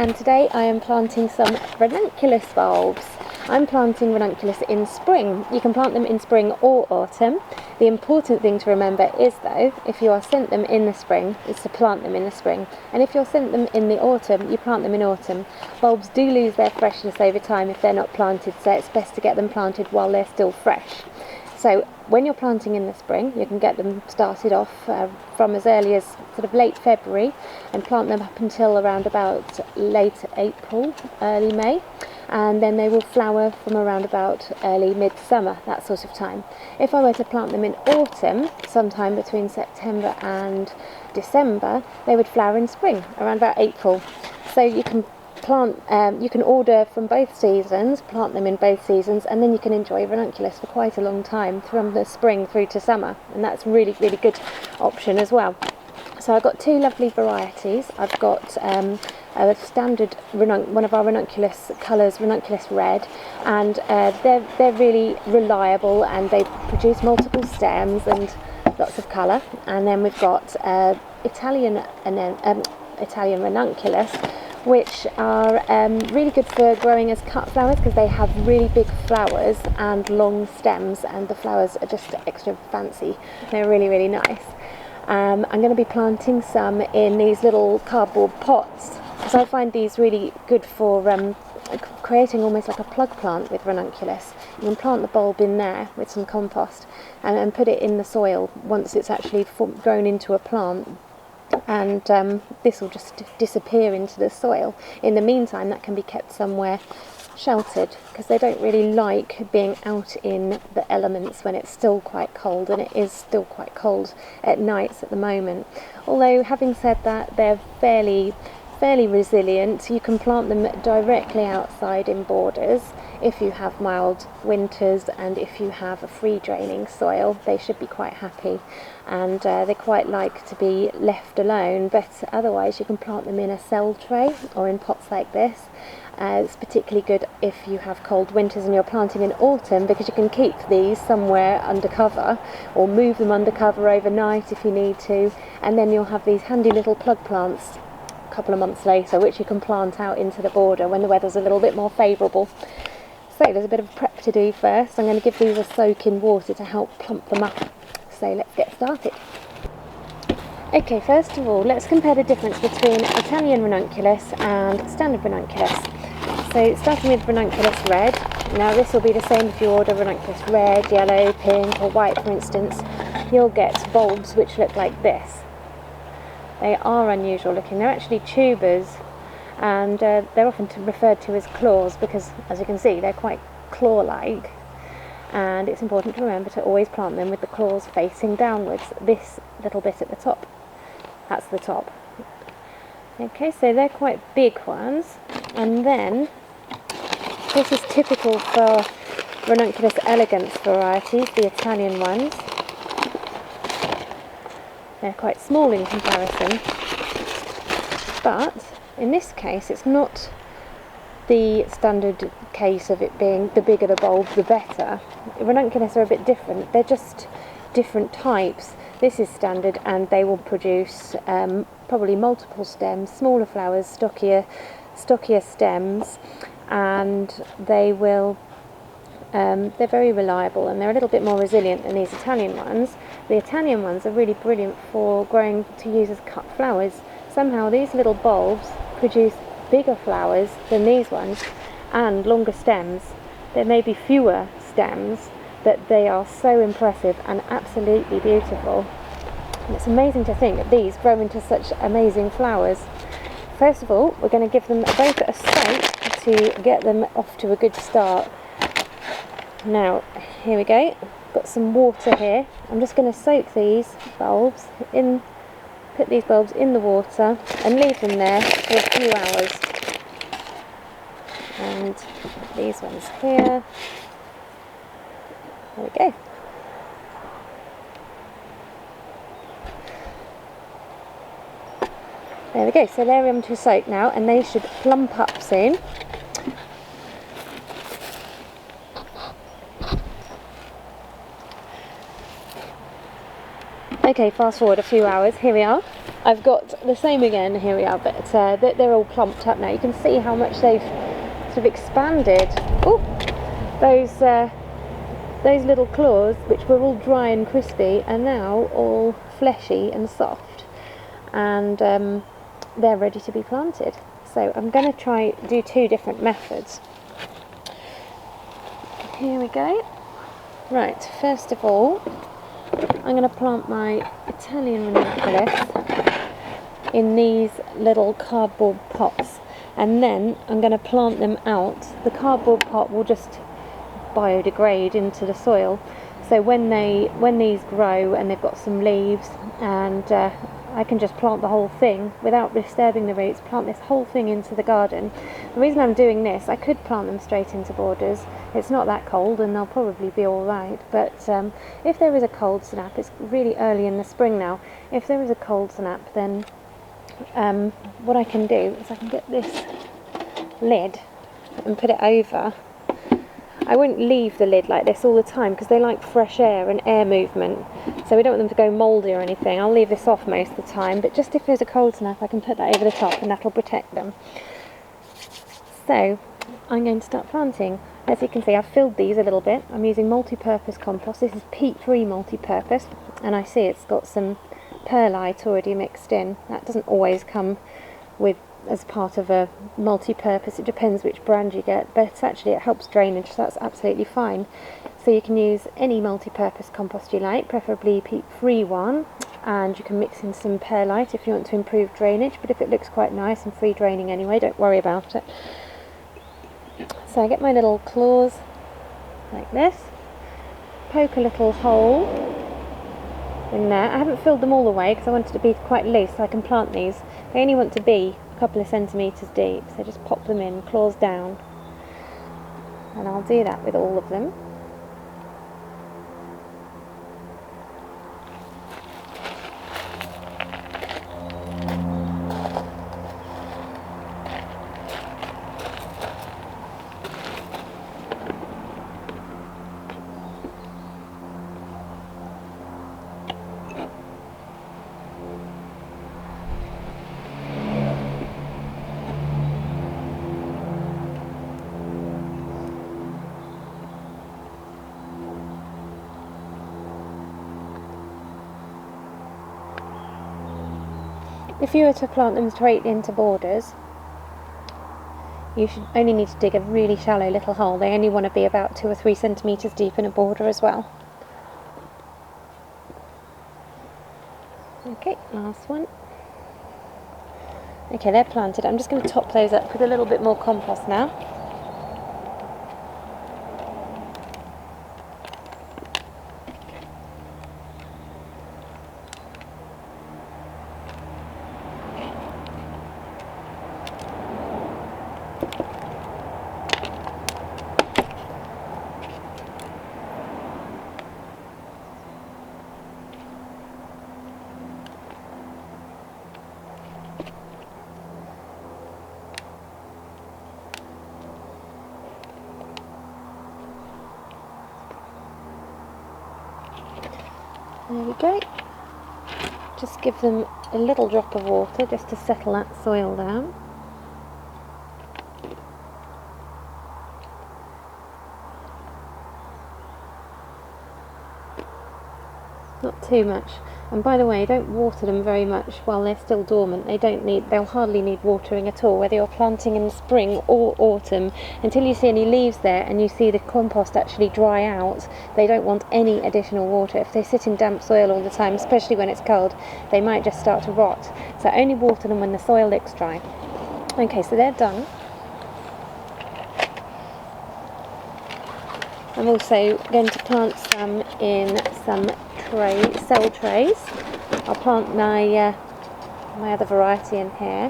and today I am planting some ranunculus bulbs. I'm planting ranunculus in spring. You can plant them in spring or autumn. The important thing to remember is though, if you are sent them in the spring, is to plant them in the spring. And if you're sent them in the autumn, you plant them in autumn. Bulbs do lose their freshness over time if they're not planted, so it's best to get them planted while they're still fresh. So when you're planting in the spring, you can get them started off from as early as sort of late February and plant them up until around about late April, early May, and then they will flower from around about early midsummer, that sort of time. If I were to plant them in autumn, sometime between September and December, they would flower in spring, around about April. So you can you can order from both seasons, plant them in both seasons, and then you can enjoy ranunculus for quite a long time from the spring through to summer, and that's really good option as well. So I've got two lovely varieties. I've got a standard one of our ranunculus colours, ranunculus red, and they're really reliable and they produce multiple stems and lots of colour. And then we've got Italian ranunculus, which are really good for growing as cut flowers because they have really big flowers and long stems, and the flowers are just extra fancy. They're really nice. I'm going to be planting some in these little cardboard pots, so I find these really good for creating almost like a plug plant with ranunculus. You can plant the bulb in there with some compost and put it in the soil once it's actually grown into a plant, and this will just disappear into the soil. In the meantime, that can be kept somewhere sheltered because they don't really like being out in the elements when it's still quite cold, and it is still quite cold at nights at the moment. Although having said that, they're fairly resilient. You can plant them directly outside in borders if you have mild winters, and if you have a free draining soil they should be quite happy, and they quite like to be left alone. But otherwise you can plant them in a cell tray or in pots like this. It's particularly good if you have cold winters and you're planting in autumn, because you can keep these somewhere undercover or move them undercover overnight if you need to, and then you'll have these handy little plug plants a couple of months later which you can plant out into the border when the weather's a little bit more favourable. So there's a bit of prep to do first. I'm going to give these a soak in water to help plump them up. So let's get started. Okay, first of all, let's compare the difference between Italian ranunculus and standard ranunculus. So starting with ranunculus red. Now this will be the same if you order ranunculus red, yellow, pink or white for instance. You'll get bulbs which look like this. They are unusual looking. They're actually tubers, and they're often referred to as claws because, as you can see, they're quite claw-like, and it's important to remember to always plant them with the claws facing downwards. This little bit at the top, that's the top. Okay, so they're quite big ones, and then this is typical for Ranunculus elegans varieties, the Italian ones. They're quite small in comparison, but in this case it's not the standard case of it being the bigger the bulb the better. Ranunculus are a bit different. They're just different types. This is standard and they will produce probably multiple stems, smaller flowers, stockier stems, and they will they're very reliable and they're a little bit more resilient than these Italian ones. The Italian ones are really brilliant for growing to use as cut flowers. Somehow these little bulbs produce bigger flowers than these ones and longer stems. There may be fewer stems, but they are so impressive and absolutely beautiful. And it's amazing to think that these grow into such amazing flowers. First of all, we're going to give them both a soak to get them off to a good start. Now, here we go. Got some water here. I'm just going to soak these bulbs in, put these bulbs in the water and leave them there for a few hours. And these ones here. There we go. There we go. So they're ready to soak now, and they should plump up soon. Okay, fast forward a few hours, here we are. I've got the same again, here we are, but they're all plumped up now. You can see how much they've sort of expanded. Oh, those little claws, which were all dry and crispy, are now all fleshy and soft, and they're ready to be planted. So I'm going to do two different methods. Here we go. Right, first of all, I'm going to plant my Italian Ranunculus in these little cardboard pots, and then I'm going to plant them out. The cardboard pot will just biodegrade into the soil, so when these grow and they've got some leaves, and I can just plant the whole thing without disturbing the roots, plant this whole thing into the garden. The reason I'm doing this, I could plant them straight into borders. It's not that cold and they'll probably be alright, but if there is a cold snap, it's really early in the spring now, if there is a cold snap, then what I can do is I can get this lid and put it over. I won't leave the lid like this all the time because they like fresh air and air movement, so we don't want them to go mouldy or anything. I'll leave this off most of the time, but just if there's a cold snap I can put that over the top and that'll protect them. So I'm going to start planting. As you can see, I've filled these a little bit. I'm using multi-purpose compost. This is peat-free multi-purpose, and I see it's got some perlite already mixed in. That doesn't always come with as part of a multi-purpose, it depends which brand you get, but actually it helps drainage, so that's absolutely fine. So you can use any multi-purpose compost you like, preferably peat-free one, and you can mix in some perlite if you want to improve drainage, but if it looks quite nice and free draining anyway, don't worry about it. So I get my little claws like this, poke a little hole in there. I haven't filled them all the way because I want it to be quite loose so I can plant these. They only want to be a couple of centimetres deep, so just pop them in, claws down, and I'll do that with all of them. If you were to plant them straight into borders, you should only need to dig a really shallow little hole. They only want to be about 2 or 3 centimetres deep in a border as well. Okay, last one. Okay, they're planted. I'm just going to top those up with a little bit more compost now. There we go. Just give them a little drop of water just to settle that soil down. Not too much. And by the way, don't water them very much while they're still dormant. They'll hardly need watering at all, whether you're planting in spring or autumn. Until you see any leaves there and you see the compost actually dry out, they don't want any additional water. If they sit in damp soil all the time, especially when it's cold, they might just start to rot. So only water them when the soil looks dry. Okay, so they're done. I'm also going to plant some in some cell trays. I'll plant my my other variety in here.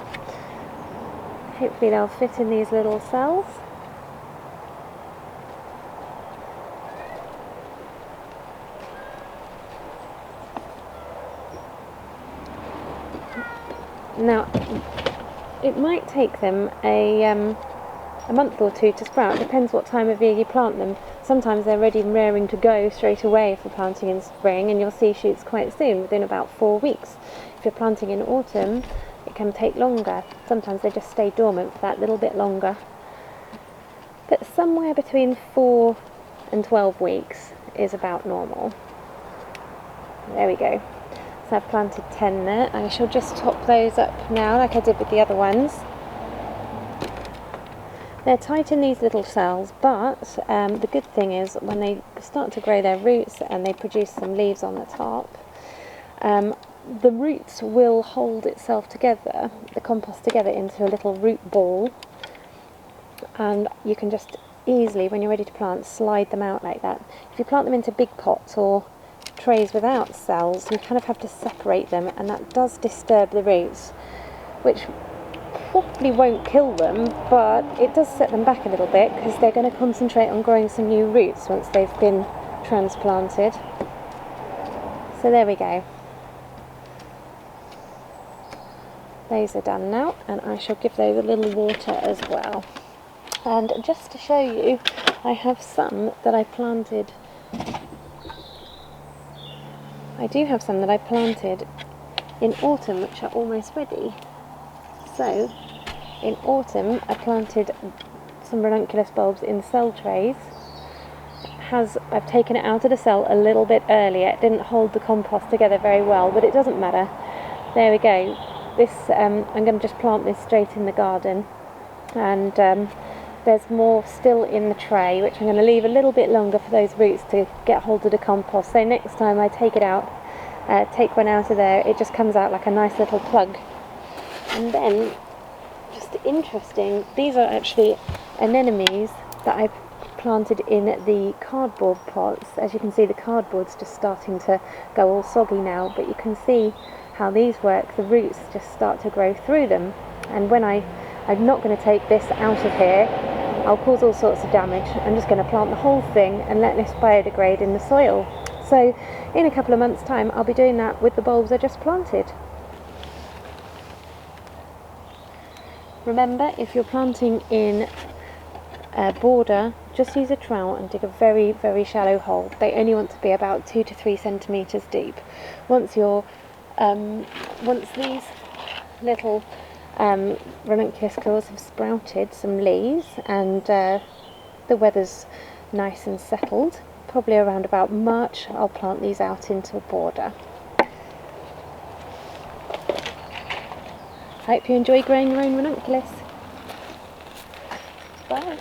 Hopefully they'll fit in these little cells. Now, it might take them a a month or two to sprout. Depends what time of year you plant them. Sometimes they're ready and raring to go straight away if you're planting in spring, and you'll see shoots quite soon, within about 4 weeks. If you're planting in autumn, it can take longer. Sometimes they just stay dormant for that little bit longer. But somewhere between 4 and 12 weeks is about normal. There we go. So I've planted 10 there. I shall just top those up now like I did with the other ones. They're tight in these little cells, but the good thing is when they start to grow their roots and they produce some leaves on the top, the roots will hold itself together, the compost together, into a little root ball, and you can just easily, when you're ready to plant, slide them out like that. If you plant them into big pots or trays without cells, you kind of have to separate them, and that does disturb the roots, which probably won't kill them, but it does set them back a little bit because they're going to concentrate on growing some new roots once they've been transplanted. So there we go. Those are done now, and I shall give those a little water as well. And just to show you, I have some that I planted. I do have some that I planted in autumn which are almost ready. So, in autumn I planted some ranunculus bulbs in cell trays. I've taken it out of the cell a little bit earlier. It didn't hold the compost together very well, but it doesn't matter. There we go. This I'm going to just plant this straight in the garden, and there's more still in the tray, which I'm going to leave a little bit longer for those roots to get hold of the compost. So next time I take it out, take one out of there, it just comes out like a nice little plug. And then, just interesting, these are actually anemones that I've planted in the cardboard pots. As you can see, the cardboard's just starting to go all soggy now, but you can see how these work. The roots just start to grow through them, and when I'm not going to take this out of here, I'll cause all sorts of damage. I'm just going to plant the whole thing and let this biodegrade in the soil. So in a couple of months' time I'll be doing that with the bulbs I just planted. Remember, if you're planting in a border, just use a trowel and dig a very, very shallow hole. They only want to be about 2 to 3 centimetres deep. Once these little ranunculus cores have sprouted some leaves, and the weather's nice and settled, probably around about March, I'll plant these out into a border. I hope you enjoy growing your own ranunculus. Bye.